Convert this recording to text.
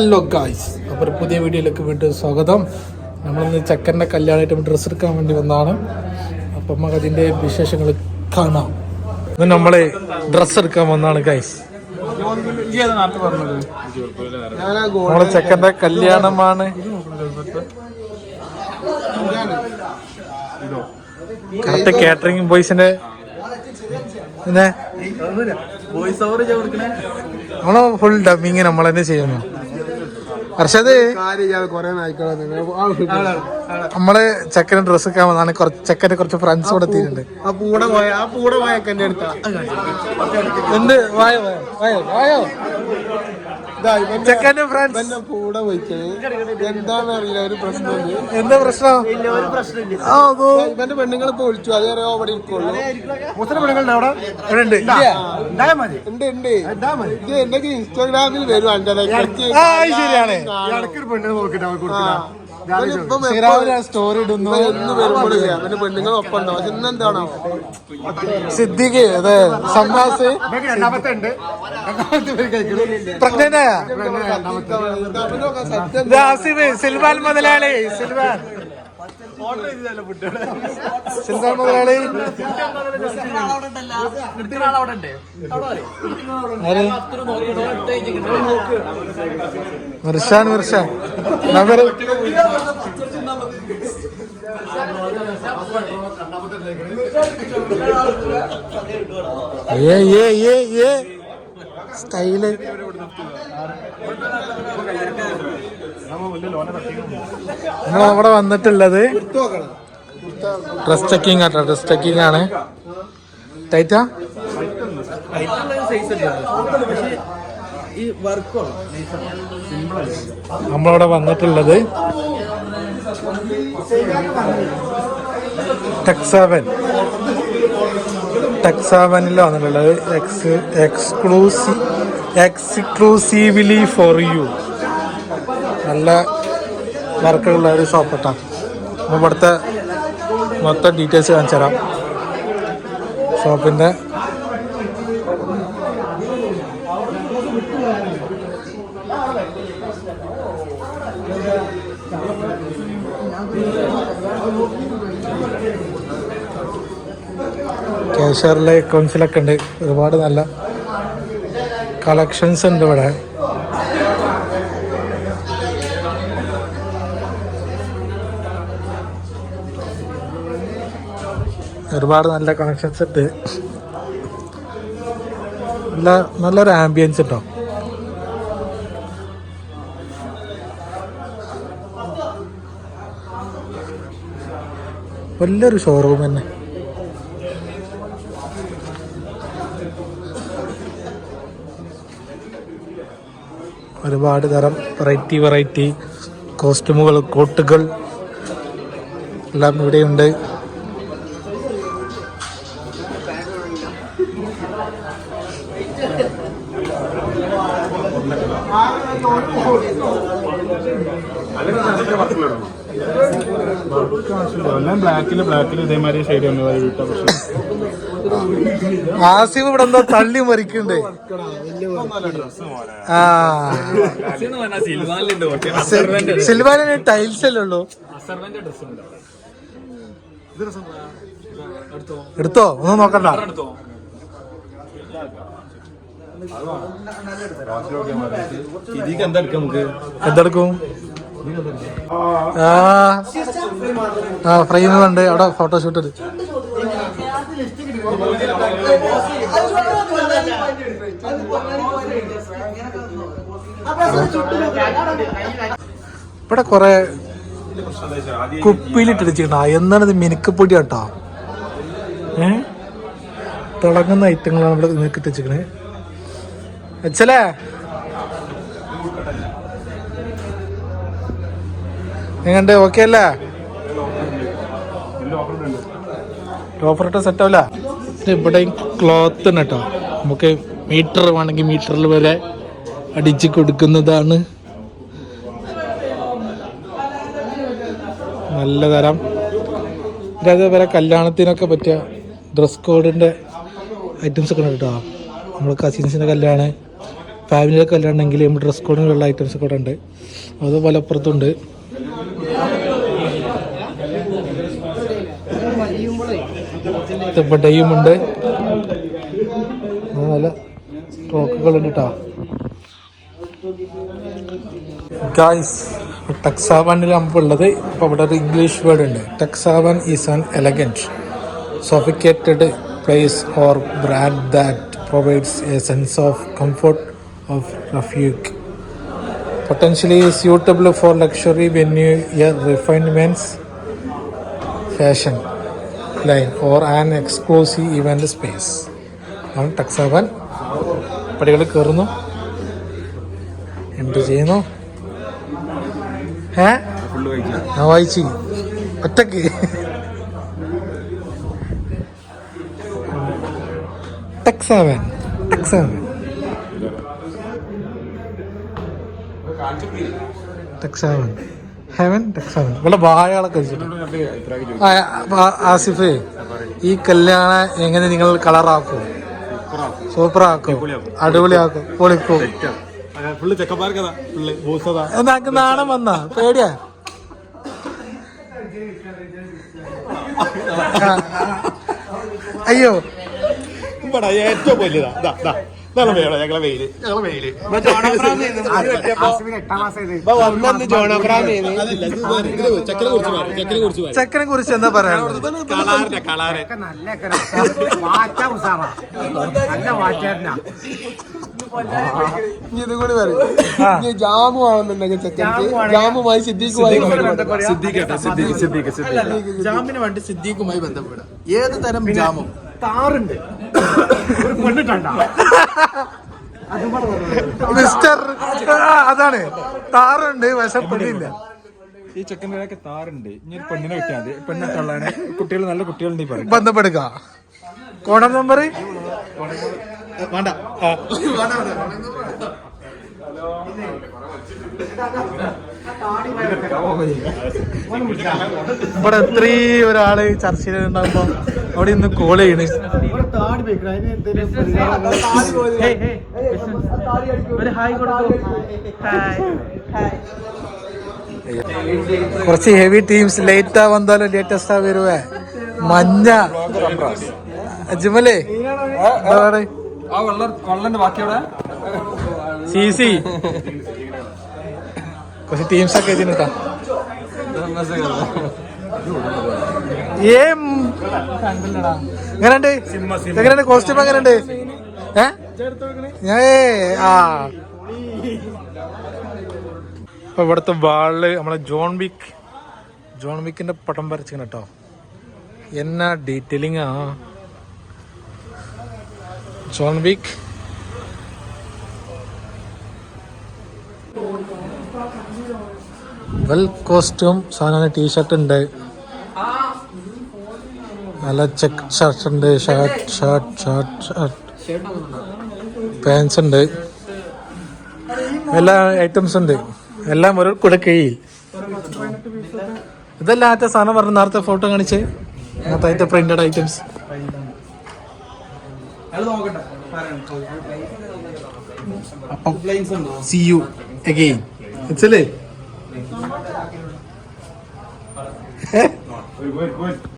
Hello guys, അപ്പോൾ ഒരു പുതിയ വീഡിയോയിലേക്ക് വീണ്ടും സ്വാഗതം. നമ്മളിന്ന് ചെക്കൻ്റെ കല്യാണമായിട്ട് ഡ്രസ്സ് എടുക്കാൻ വേണ്ടി വന്നതാണ്. അപ്പം നമുക്ക് അതിൻ്റെ വിശേഷങ്ങൾ കാണാം. ഇന്ന് നമ്മൾ ഡ്രസ്സ് എടുക്കാൻ വന്നതാണ് ഗായ്സ്. നമ്മളെ ചെക്കൻ്റെ കല്യാണമാണ്. കറക്റ്റ് കാറ്ററിംഗ് ബോയ്സിന്റെ നമ്മള് ഫുൾ ഡബിങ് നമ്മൾ തന്നെ ചെയ്യുന്നു. ഹർഷത് നമ്മള് ചെക്കന് ഡ്രസ്സ് എടുക്കാൻ വന്നാണ്. ചെക്കന്റെ കുറച്ച് ഫ്രണ്ട്സ് കൂടെ എത്തിയിട്ടുണ്ട്. എന്ത് വായോ വായോ വായോ ചെക്കന്റെ ഫ്രണ്ട്സ് എന്താന്ന് അറിയില്ല, ഒരു പ്രശ്നമുണ്ട്. എന്താ പ്രശ്നം? ഇവന്റെ പെണ്ണുങ്ങളെ വിളിച്ചു, അതേ അവിടെ ഇരിക്കുള്ളൂ. ഉണ്ട് എന്തൊക്കെ ഇൻസ്റ്റാഗ്രാമിൽ വരും എന്റെ ശരിയാണ്. സ്റ്റോറി ഇടുന്നു എന്ന് വരുമ്പോഴില്ല അവന്റെ പെണ്ണുങ്ങൾ ഒപ്പം ഉണ്ടാവും. പക്ഷെ ഇന്നെന്താണോ സിദ്ദിഖ് അതെ സംഭാസ് പ്രഗ്നന്റ് ആയ സിൽവാൻ മുതലാളി സിൽവാൻ മുതലാളി മിർഷാൻ നഗർ സ്റ്റൈല്. നമ്മളവിടെ വന്നിട്ടുള്ളത് ഡ്രസ് ചെക്കിങ് ആട്ടോ. ഡ്രസ് ചെക്കിങ് ആണ്. ടൈറ്റാ നമ്മളവിടെ വന്നിട്ടുള്ളത് ടെക്സാവനിൽ വന്നിട്ടുള്ളത് എക്സ്ക്ലൂസീവ്ലി ഫോർ യു. നല്ല വർക്കുള്ള ഒരു ഷോപ്പിട്ടാ. ഇവിടുത്തെ മൊത്തം ഡീറ്റെയിൽസ് കാണിച്ചു തരാം ഷോപ്പിൻ്റെ. ക്യാഷ്യറിലെ അക്കൗണ്ട്സിലൊക്കെ ഉണ്ട്. ഒരുപാട് നല്ല കളക്ഷൻസ് ഉണ്ട് ഇവിടെ. ഒരുപാട് നല്ല കളക്ഷൻസ് ഉണ്ട്. നല്ലൊരു ആംബിയൻസ് ഉണ്ടോ. വലിയൊരു ഷോറൂം തന്നെ. ഒരുപാട് തരം വെറൈറ്റി കോസ്റ്റ്യൂമുകൾ, കോട്ടുകൾ എല്ലാം ഇവിടെയുണ്ട്. ആസിഫ് ഇവിടെ എന്തോ തള്ളി മറിക്കണ്ടേ. സിൽവാനിന് ടൈൽസ് അല്ലേ ഉള്ളൂ. എടുത്തോ, ഒന്നും നോക്കണ്ട. എന്തെടുക്കും? ഫ്രെയിം കണ്ട് അവിടെ ഫോട്ടോഷൂട്ട്. ഇവിടെ കൊറേ കുപ്പിയിലിട്ടിരിച്ചിട്ടാ. എന്താണിത്? മിനുക്കപ്പൊടി കേട്ടോ. തിളങ്ങുന്ന ഐറ്റങ്ങളാണ് ഇവിടെ മിനുക്കിട്ടിരിക്കണേ. വെച്ചല്ലേ എങ്ങണ്ട്? ഓക്കെ അല്ലേ? ഓഫർ ഇട്ട സെറ്റ് ആവില്ല. ഇവിടെ ക്ലോത്ത് ഉണ്ട് കേട്ടോ. നമുക്ക് മീറ്റർ വേണമെങ്കിൽ മീറ്ററിൽ വരെ അടിച്ച് കൊടുക്കുന്നതാണ്. നല്ല തരം. അതേപോലെ കല്യാണത്തിനൊക്കെ പറ്റിയ ഡ്രസ് കോഡിൻ്റെ ഐറ്റംസ് ഒക്കെ ഉണ്ട് കേട്ടോ. നമ്മൾ കസിൻസിൻ്റെ കല്യാണം, ഫാമിലിയൊക്കെ അല്ലാണ്ടെങ്കിൽ നമ്മൾ ഡ്രസ് കോഡിനുള്ള ഐറ്റംസ് ഒക്കെ ഉണ്ട്. അത് പലപ്പുറത്തുണ്ട്. ബഡയുമുണ്ട്. നല്ല സ്റ്റോക്കുകളുണ്ട് കേട്ടോ ഗായ്സ്. ടെക്സാവനിൽ നമുക്കുള്ളത് ഇപ്പോൾ ഇവിടെ ഒരു ഇംഗ്ലീഷ് വേർഡ് ഉണ്ട്. ടെക്സാവൻ is an elegant sophisticated place or brand that provides a sense of comfort of refuge, potentially suitable for luxury venue, a refinement fashion line or an exclusive event space. ആണ് ടെക്സാവൻ. പടികൾ കയറുന്നു, എന്ത് ചെയ്യുന്നു? ഞാൻ വായിച്ചു ഒറ്റക്ക്. ടെക്സാവൻ ഹെവൻ ടെക്സാവൻ. ഇവിടെ വാഴകളൊക്കെ വെച്ചിട്ടുണ്ട്. ആസിഫ്, ഈ കല്യാണം എങ്ങനെ നിങ്ങൾ കളറാക്കും? സൂപ്പറാക്കും, അടിപൊളിയാക്കും, പൊളിക്കും. എന്നാക്ക് നാണം വന്നാ പേടിയാ? അയ്യോ, ഏറ്റവും വലിയതാ ചെക്കനെ കുറിച്ച് എന്താ പറയാ? ഇത് കൂടി പറയും. ജാമു ആവുന്നുണ്ടെങ്കിൽ ജാമുമായി ജാമിന് വേണ്ടി സിദ്ദീഖുമായി ബന്ധപ്പെടുക. ഏത് തരം ജാമും താറുണ്ട് ഒരു പെണ്ണിട്ടുണ്ടോ മിസ്റ്റർ? അതാണ് താറുണ്ട്, പക്ഷെ പെണ്ണില്ല. ഈ ചെക്കൻ്റെ താറുണ്ട്. ഇനി ഒരു പെണ്ണിനെ കിട്ടിയാൽ മതി. പെണ്ണിട്ടുള്ളതാണ്. കുട്ടികൾ നല്ല കുട്ടികളുണ്ടെങ്കിൽ പറയും, ബന്ധപ്പെടുക. കോൺടാക്ട് നമ്പർ വേണ്ട. ഇവിടെ എത്രയും ഒരാള് ചർച്ചയിലുണ്ടാകുമ്പോ അവിടെ ഇന്ന് കോൾ ചെയ്യണ്. കുറച്ച് ഹെവി ടീംസ് ലേറ്റാ വന്നാലും ലേറ്റസ്റ്റാ വരുവേ. മഞ്ഞ അജ്മലേ സി കുറച്ച് ടീംസ് ഒക്കെ ഇതിനുണ്ടാ. എങ്ങനെയുണ്ട്? എങ്ങനെയുണ്ട് കോസ്റ്റ്യൂം? എങ്ങനെയുണ്ട്? ഇപ്പൊ ഇവിടുത്തെ വാളില് നമ്മളെ ജോൺ വിക്കിന്റെ പടം വരച്ചിങ്ങനെ കേട്ടോ. എന്നാ ഡീറ്റെയിലിംഗ് ആ ജോൺ വിക്ക്. വെൽ കോസ്റ്റ്യൂം സാധനം, ടീഷർട്ട് ഉണ്ട്, നല്ല ചെക്ക് ഷർട്ട് ഉണ്ട്, ഷർട്ട് പാൻസ് ഉണ്ട്, എല്ലാ ഐറ്റംസ് ഉണ്ട്. എല്ലാം ഒരു കുടക്കീഴിൽ. ഇതെല്ലാം ആറ്റ സാധനം പറഞ്ഞു നേരത്തെ ഫോട്ടോ കാണിച്ച്. അങ്ങനത്തെ പ്രിന്റഡ് ഐറ്റംസ്. അപ്പം see you again. ഇറ്റ്സ്